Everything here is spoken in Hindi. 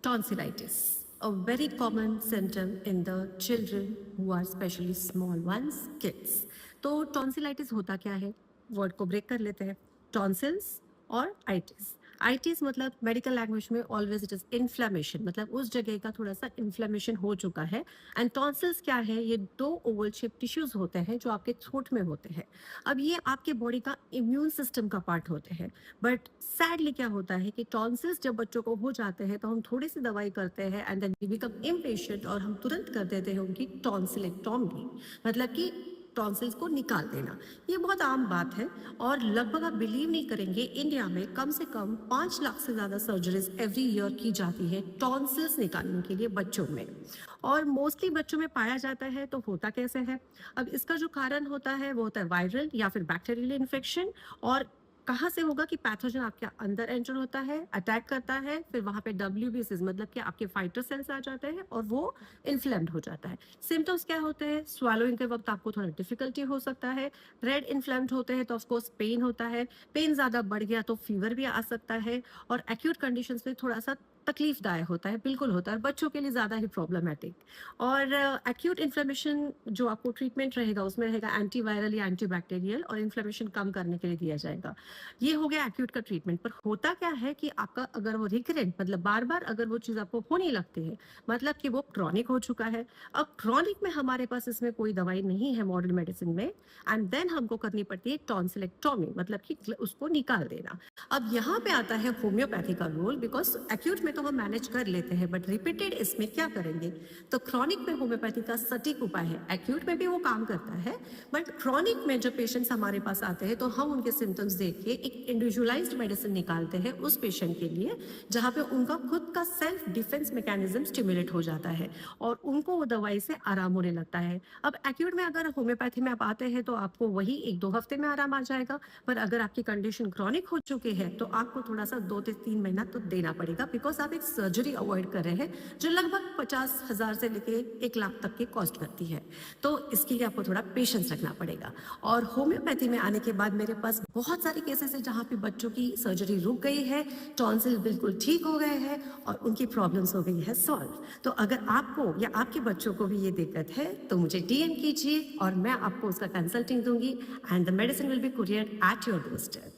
Tonsillitis, a very common symptom in the children who are especially small ones, kids. तो टॉन्सिलाइटिस होता क्या है? वर्ड को ब्रेक कर लेते हैं. टॉन्सिल्स और आइटिस. आइटिस मतलब मेडिकल लैंग्वेज में ऑलवेज इट इज इन्फ्लेमेशन, मतलब उस जगह का थोड़ा सा इन्फ्लेमेशन हो चुका है. एंड टॉन्सिल्स क्या है? ये दो ओवल शेप टिश्यूज होते हैं जो आपके थ्रोट में होते हैं. अब ये आपके बॉडी का इम्यून सिस्टम का पार्ट होते हैं. बट सैडली क्या होता है कि टॉन्सिल्स जब बच्चों को हो जाते हैं तो हम थोड़ी सी दवाई करते हैं and then we become impatient और हम तुरंत कर देते हैं उनकी टॉन्सिलेक्टॉमी, मतलब कि टॉन्सिल्स को निकाल देना. ये बहुत आम बात है और लगभग आप बिलीव नहीं करेंगे, इंडिया में कम से कम 5 लाख से ज़्यादा सर्जरीज एवरी ईयर की जाती है टॉन्सिल्स निकालने के लिए बच्चों में. और मोस्टली बच्चों में पाया जाता है. तो होता कैसे है? अब इसका जो कारण होता है वो होता है वायरल या फिर बैक्टीरियल इन्फेक्शन. और कहाँ से होगा कि पैथोजन आपके अंदर एंटर होता है, अटैक करता है, फिर वहाँ पे WBCs मतलब कि आपके फाइटर सेल्स आ जाते हैं और वो इन्फ्लेम्ड हो जाता है. सिम्टम्स क्या होते हैं? स्वालोइंग के वक्त आपको थोड़ा डिफिकल्टी हो सकता है. रेड इन्फ्लेम्ड होते हैं तो ऑफकोर्स पेन होता है. पेन ज़्यादा बढ़ गया तो फीवर भी आ सकता है. और एक्यूट कंडीशंस में थोड़ा सा तकलीफदायक होता है, बिल्कुल होता है, बच्चों के लिए ज़्यादा ही प्रॉब्लमेटिक. और एक्यूट इन्फ्लेमेशन जो आपको ट्रीटमेंट रहेगा उसमें रहेगा एंटीवायरल या एंटीबैक्टीरियल और इन्फ्लेमेशन कम करने के लिए दिया जाएगा. ये हो गया एक्यूट का ट्रीटमेंट. पर होता क्या है कि आपका अगर वो रिकरेंट मतलब बार बार अगर वो चीज़ आपको होने लगती है, मतलब कि वो क्रॉनिक हो चुका है. अब क्रॉनिक में हमारे पास इसमें कोई दवाई नहीं है मॉडर्न मेडिसिन में. एंड देन हमको करनी पड़ती है टॉन्सिलेक्टॉमी, मतलब कि उसको निकाल देना. अब यहाँ पे आता है होम्योपैथी का रोल, बिकॉज एक्यूट में तो हम मैनेज कर लेते हैं बट रिपीटेड इसमें क्या करेंगे? तो क्रॉनिक में होम्योपैथी का सटीक उपाय है. एक्यूट में भी वो काम करता है बट क्रॉनिक में जब पेशेंट्स हमारे पास आते हैं तो हम उनके सिम्टम्स देख के एक इंडिविजुअलाइज्ड मेडिसिन निकालते हैं उस पेशेंट के लिए, जहाँ पे उनका खुद का सेल्फ डिफेंस मैकेनिज्म स्टिमुलेट हो जाता है और उनको वो दवाई से आराम होने लगता है. अब एक्यूट में अगर होम्योपैथी में आप आते हैं तो आपको वही 1-2 हफ्ते में आराम आ जाएगा. पर अगर आपकी कंडीशन क्रॉनिक हो चुकी है तो आपको थोड़ा सा 2 से 3 महीना तो देना पड़ेगा, बिकॉज आप एक सर्जरी अवॉइड कर रहे हैं जो लगभग 50,000 से लेके 1 लाख तक की कॉस्ट करती है. तो इसके लिए आपको थोड़ा पेशेंस रखना पड़ेगा. और होम्योपैथी में आने के बाद मेरे पास बहुत सारे केसेस है जहाँ पे बच्चों की सर्जरी रुक गई है, टॉन्सिल बिल्कुल ठीक हो गए हैं और उनकी प्रॉब्लम्स हो गई है सॉल्व. तो अगर आपको या आपके बच्चों को भी ये दिक्कत है तो मुझे DM कीजिए और मैं आपको उसका कंसल्टिंग दूंगी and the medicine will be couriered at your doorstep.